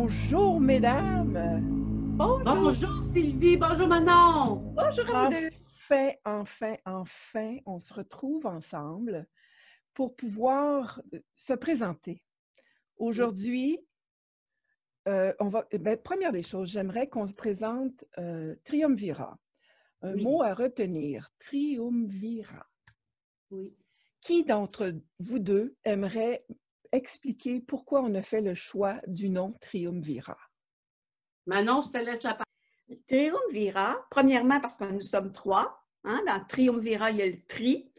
Bonjour, mesdames! Bonjour. Bonjour Sylvie, bonjour Manon. Bonjour à vous deux. Enfin, on se retrouve ensemble pour pouvoir se présenter. Aujourd'hui, première des choses, j'aimerais qu'on se présente Triumvirat. Un Oui. mot à retenir, Triumvirat. Oui. Qui d'entre vous deux aimerait expliquer pourquoi on a fait le choix du nom Triumvirat? Manon, je te laisse la parole. Triumvirat, premièrement parce que nous sommes trois. Hein, dans Triumvirat, il y a le tri.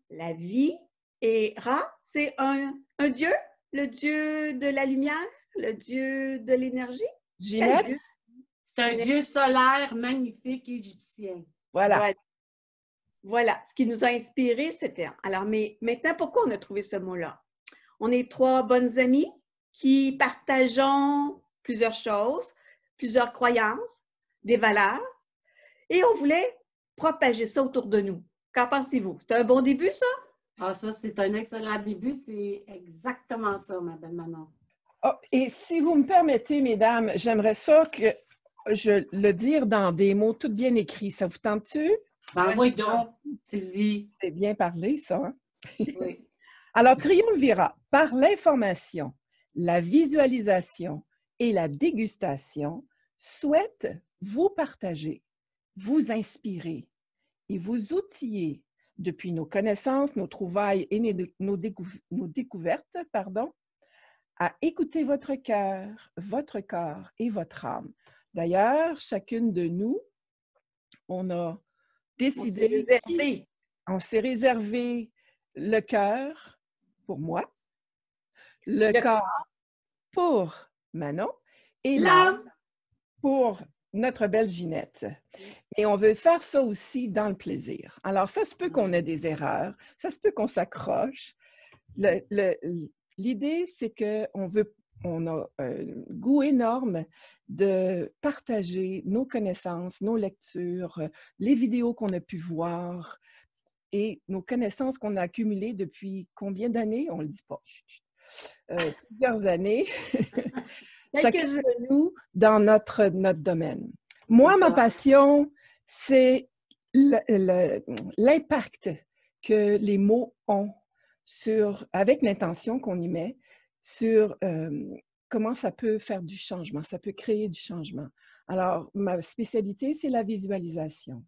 La vie. Et Ra, c'est un dieu, le dieu de la lumière, le dieu de l'énergie. Ginette? Quel dieu? C'est un dieu solaire magnifique égyptien. Voilà. Voilà. Ce qui nous a inspiré, c'était... Alors, mais maintenant, pourquoi on a trouvé ce mot-là? On est trois bonnes amies qui partageons plusieurs choses, plusieurs croyances, des valeurs, et on voulait propager ça autour de nous. Qu'en pensez-vous? C'est un bon début, ça? Ah, ça, c'est un excellent début. C'est exactement ça, ma belle Manon. Oh, et si vous me permettez, mesdames, j'aimerais ça que je le dire dans des mots tout bien écrits. Ça vous tente-tu? Ben oui, donc, Sylvie. C'est bien parlé, ça. Hein? Oui. Alors, Triumvirat, par l'information, la visualisation et la dégustation, souhaite vous partager, vous inspirer et vous outiller depuis nos connaissances, nos trouvailles et nos découvertes, à écouter votre cœur, votre corps et votre âme. D'ailleurs, chacune de nous, on a décidé, on s'est réservé le cœur pour moi, le corps pour Manon et l'âme pour notre belle Ginette. Et on veut faire ça aussi dans le plaisir. Alors, ça se peut qu'on ait des erreurs, ça se peut qu'on s'accroche. L'idée, c'est qu'on a un goût énorme de partager nos connaissances, nos lectures, les vidéos qu'on a pu voir et nos connaissances qu'on a accumulées depuis combien d'années? On ne le dit pas. Plusieurs années. Chacun de nous dans notre domaine. Moi, ma passion, c'est l'impact que les mots ont avec l'intention qu'on y met, sur comment ça peut faire du changement, ça peut créer du changement. Alors, ma spécialité, c'est la visualisation.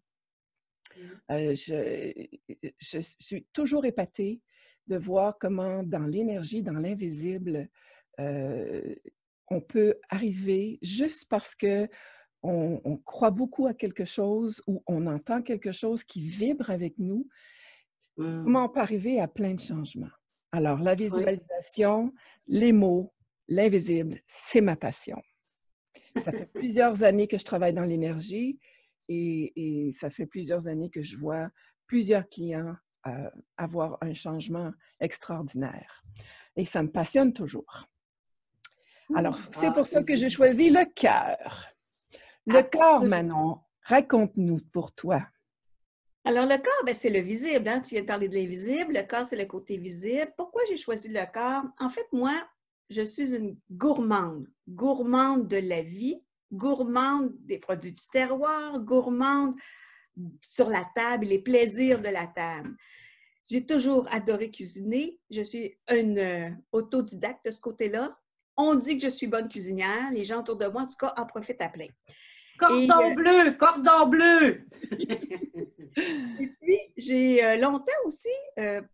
Je suis toujours épatée de voir comment dans l'énergie, dans l'invisible, on peut arriver juste parce qu'on croit beaucoup à quelque chose ou on entend quelque chose qui vibre avec nous. Comment on peut arriver à plein de changements? Alors, la visualisation, les mots, l'invisible, c'est ma passion. Ça fait plusieurs années que je travaille dans l'énergie et ça fait plusieurs années que je vois plusieurs clients avoir un changement extraordinaire. Et ça me passionne toujours. Alors, c'est pour ça que j'ai choisi le cœur. Le corps, Manon, raconte-nous pour toi. Alors, le corps, c'est le visible. Hein? Tu viens de parler de l'invisible. Le corps, c'est le côté visible. Pourquoi j'ai choisi le corps? En fait, moi, je suis une gourmande. Gourmande de la vie, gourmande des produits du terroir, gourmande sur la table, les plaisirs de la table. J'ai toujours adoré cuisiner. Je suis une autodidacte de ce côté-là. On dit que je suis bonne cuisinière. Les gens autour de moi, en tout cas, en profitent à plein. Cordon bleu, cordon bleu! Et puis, j'ai longtemps aussi,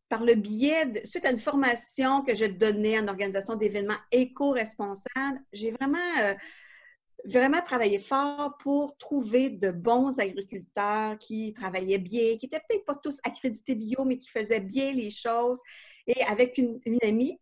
par le biais, suite à une formation que je donnais en organisation d'événements éco-responsables, j'ai vraiment travaillé fort pour trouver de bons agriculteurs qui travaillaient bien, qui n'étaient peut-être pas tous accrédités bio, mais qui faisaient bien les choses. Et avec une amie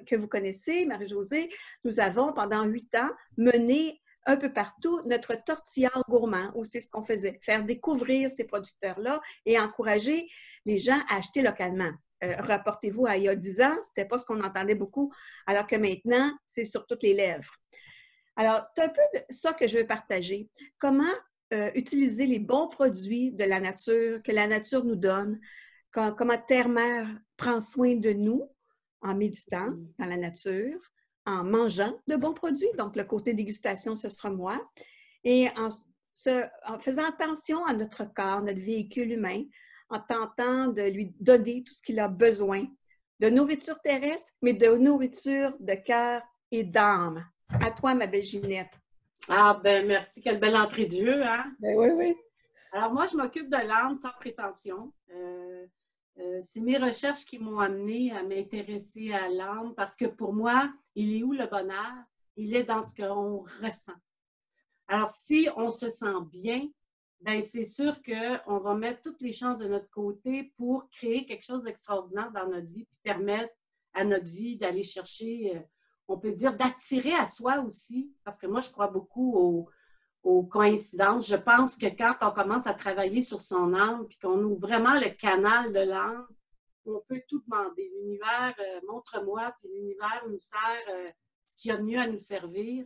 que vous connaissez, Marie-Josée, nous avons pendant 8 ans mené un peu partout notre tortillard gourmand, où c'est ce qu'on faisait, faire découvrir ces producteurs-là et encourager les gens à acheter localement. Rapportez-vous à il y a 10 ans, c'était pas ce qu'on entendait beaucoup, alors que maintenant, c'est sur toutes les lèvres. Alors, c'est un peu de ça que je veux partager. Comment utiliser les bons produits de la nature, que la nature nous donne, comment Terre-Mère prend soin de nous en méditant dans la nature, en mangeant de bons produits. Donc, le côté dégustation, ce sera moi. Et en faisant attention à notre corps, notre véhicule humain, en tentant de lui donner tout ce qu'il a besoin de nourriture terrestre, mais de nourriture de cœur et d'âme. À toi, ma belle Ginette. Ah, ben merci. Quelle belle entrée de jeu, hein? Ben oui, oui. Alors, moi, je m'occupe de l'âme sans prétention. C'est mes recherches qui m'ont amenée à m'intéresser à l'âme parce que pour moi, il est où le bonheur? Il est dans ce qu'on ressent. Alors, si on se sent bien, bien, c'est sûr qu'on va mettre toutes les chances de notre côté pour créer quelque chose d'extraordinaire dans notre vie, puis permettre à notre vie d'aller chercher, on peut dire, d'attirer à soi aussi, parce que moi, je crois beaucoup aux coïncidences. Je pense que quand on commence à travailler sur son âme, puis qu'on ouvre vraiment le canal de l'âme, on peut tout demander. L'univers, montre-moi, puis l'univers nous sert ce qu'il y a de mieux à nous servir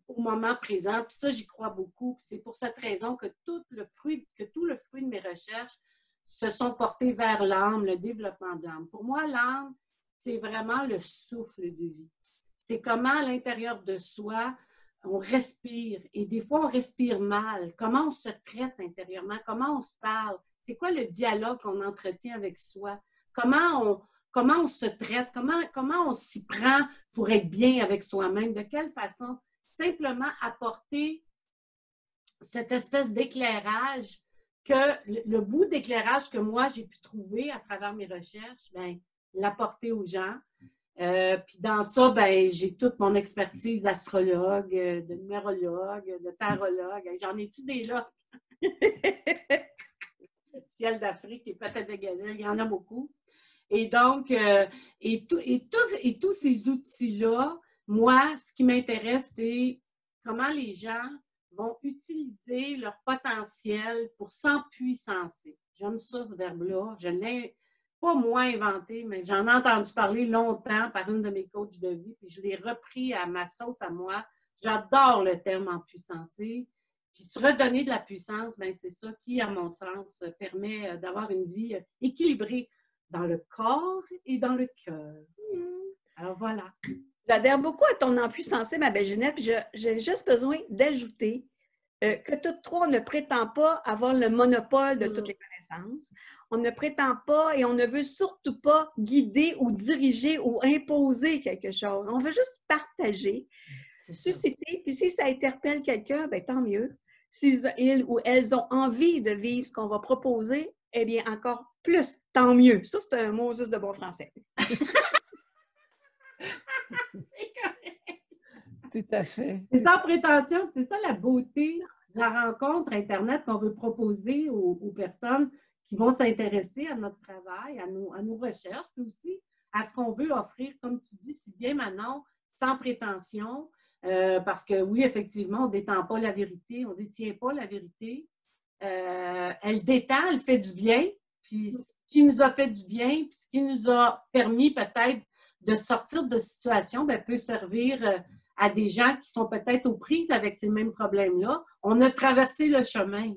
au moment présent. Puis ça, j'y crois beaucoup. Puis c'est pour cette raison que tout le fruit de mes recherches se sont portés vers l'âme, le développement de l'âme. Pour moi, l'âme, c'est vraiment le souffle de vie. C'est comment à l'intérieur de soi, on respire. Et des fois, on respire mal. Comment on se traite intérieurement? Comment on se parle? C'est quoi le dialogue qu'on entretient avec soi? Comment on se traite? Comment on s'y prend pour être bien avec soi-même? De quelle façon? Simplement apporter cette espèce d'éclairage que le bout d'éclairage que moi, j'ai pu trouver à travers mes recherches, bien, l'apporter aux gens. Puis dans ça, ben, j'ai toute mon expertise d'astrologue, de numérologue, de tarologue. J'en ai-tu des là? Ciel d'Afrique et peut-être de gazelle, il y en a beaucoup. Et donc, tous ces outils-là, moi, ce qui m'intéresse, c'est comment les gens vont utiliser leur potentiel pour s'empuissancer. J'aime ça, ce verbe-là. Je ne l'ai pas moi inventé, mais j'en ai entendu parler longtemps par une de mes coachs de vie, puis je l'ai repris à ma sauce à moi. J'adore le terme empuissancer. Puis se redonner de la puissance, bien, c'est ça qui, à mon sens, permet d'avoir une vie équilibrée dans le corps et dans le cœur. Alors voilà. J'adhère beaucoup à ton empuissancé, ma belle Ginette, puis j'ai juste besoin d'ajouter que toutes trois, on ne prétend pas avoir le monopole de toutes les connaissances. On ne prétend pas et on ne veut surtout pas guider ou diriger ou imposer quelque chose. On veut juste partager, susciter, puis si ça interpelle quelqu'un, bien, tant mieux. Si ils ou elles ont envie de vivre ce qu'on va proposer, eh bien, encore plus, tant mieux. Ça, c'est un mot juste de bon français. Tout à fait. C'est sans prétention, c'est ça la beauté de la rencontre Internet qu'on veut proposer aux personnes qui vont s'intéresser à notre travail, à nos recherches, puis aussi à ce qu'on veut offrir, comme tu dis si bien Manon, sans prétention, parce que oui, effectivement, on ne détend pas la vérité, on ne détient pas la vérité. Elle détend, elle fait du bien, puis ce qui nous a fait du bien, puis ce qui nous a permis peut-être de sortir de situations, bien, peut servir à des gens qui sont peut-être aux prises avec ces mêmes problèmes-là. On a traversé le chemin.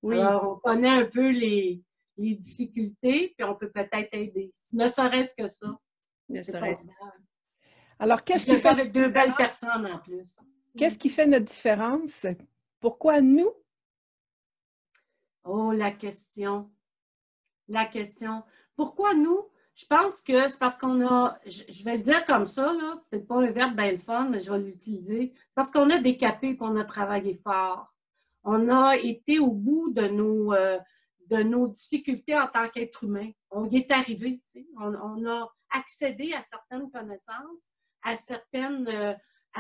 Oui. Alors, on connaît un peu les difficultés, puis on peut peut-être aider. Ne serait-ce que ça. Ne serait-ce. Alors, qu'est-ce qui fait avec deux belles personnes en plus? Qu'est-ce qui fait notre différence? Pourquoi nous? Oh, la question. La question. Pourquoi nous? Je pense que c'est parce qu'on a, je vais le dire comme ça, là, c'est pas un verbe bien le fun, mais je vais l'utiliser. C'est parce qu'on a décapé et qu'on a travaillé fort. On a été au bout de nos difficultés en tant qu'être humain. On y est arrivé, tu sais. On a accédé à certaines connaissances, à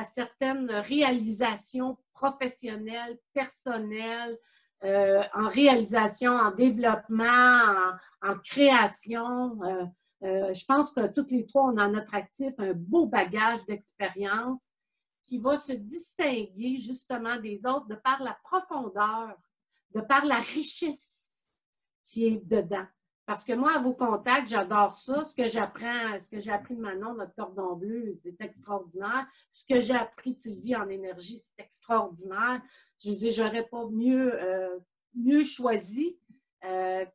certaines réalisations professionnelles, personnelles, en réalisation, en développement, en création. Je pense que toutes les trois, on a à notre actif un beau bagage d'expérience qui va se distinguer justement des autres de par la profondeur, de par la richesse qui est dedans. Parce que moi, à vos contacts, j'adore ça. Ce que j'ai appris de Manon, notre cordon bleu, c'est extraordinaire. Ce que j'ai appris de Sylvie en énergie, c'est extraordinaire. Je dis, j'aurais pas mieux choisi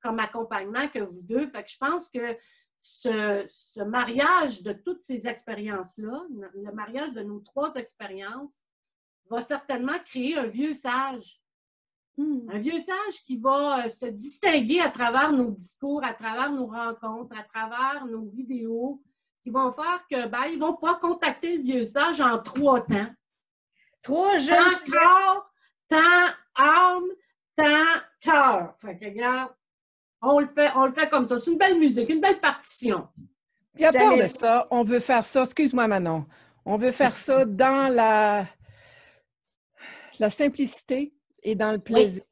comme accompagnement que vous deux. Fait que je pense que ce mariage de toutes ces expériences-là, le mariage de nos 3 expériences, va certainement créer un vieux sage. Un vieux sage qui va se distinguer à travers nos discours, à travers nos rencontres, à travers nos vidéos, qui vont faire que, ben, ils vont pouvoir contacter le vieux sage en 3 temps. 3 jeunes. Temps corps, temps âme, temps cœur. Fait que, regarde, on le fait comme ça. C'est une belle musique, une belle partition. Puis à part de ça, on veut faire ça, excuse-moi Manon, on veut faire ça dans la simplicité et dans le plaisir.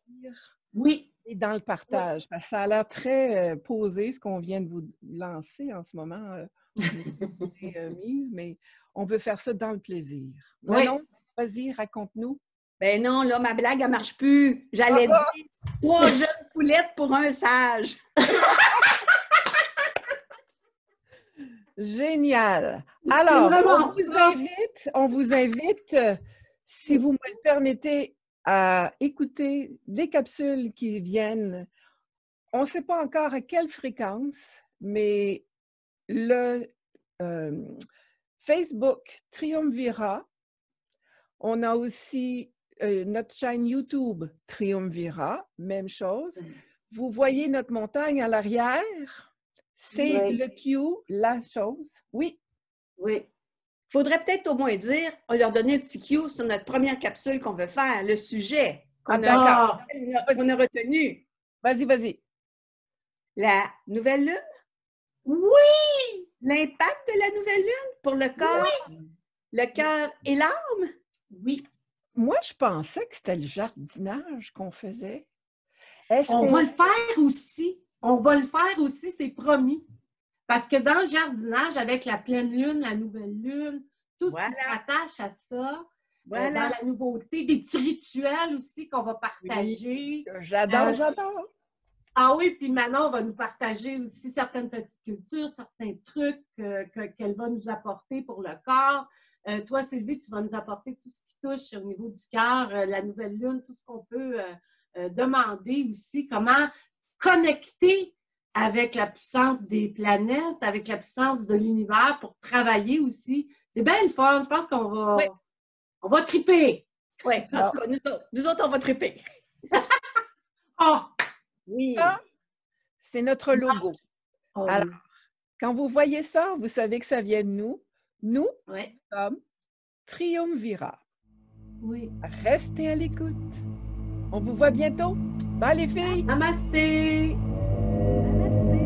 Oui. Et dans le partage. Parce que ça a l'air très posé, ce qu'on vient de vous lancer en ce moment. Mise, mais on veut faire ça dans le plaisir. Manon, vas-y, raconte-nous. Ben non, là, ma blague, elle marche plus. J'allais dire 3 jeunes poulettes pour un sage. Génial. Alors, on vous invite, si vous me le permettez, à écouter des capsules qui viennent. On ne sait pas encore à quelle fréquence, mais le Facebook Triumvirat. On a aussi notre chaîne YouTube Triumvirat, même chose. Vous voyez notre montagne à l'arrière? C'est le cue, la chose. Oui. Oui. Il faudrait peut-être au moins dire, on leur donner un petit cue sur notre première capsule qu'on veut faire, le sujet qu'on a retenu. Vas-y, vas-y. La nouvelle lune? Oui! L'impact de la nouvelle lune pour le corps, le cœur et l'âme? Oui. Moi, je pensais que c'était le jardinage qu'on faisait. On va le faire aussi. On va le faire aussi, c'est promis. Parce que dans le jardinage, avec la pleine lune, la nouvelle lune, tout ce qui se rattache à ça, dans la nouveauté, des petits rituels aussi qu'on va partager. Oui. J'adore, j'adore. Ah oui, puis Manon va nous partager aussi certaines petites cultures, certains trucs qu'elle va nous apporter pour le corps. Toi, Sylvie, tu vas nous apporter tout ce qui touche au niveau du cœur, la nouvelle lune, tout ce qu'on peut demander aussi, comment connecter avec la puissance des planètes, avec la puissance de l'univers pour travailler aussi. C'est bien le fun. Je pense qu'on va, on va triper. Oui, en tout cas, nous autres, on va triper. Oh! Oui. Ça, c'est notre logo. Oh, alors, quand vous voyez ça, vous savez que ça vient de nous. Nous sommes Triumvirat. Oui. Restez à l'écoute. On vous voit bientôt. Bye les filles. Namasté. Namasté.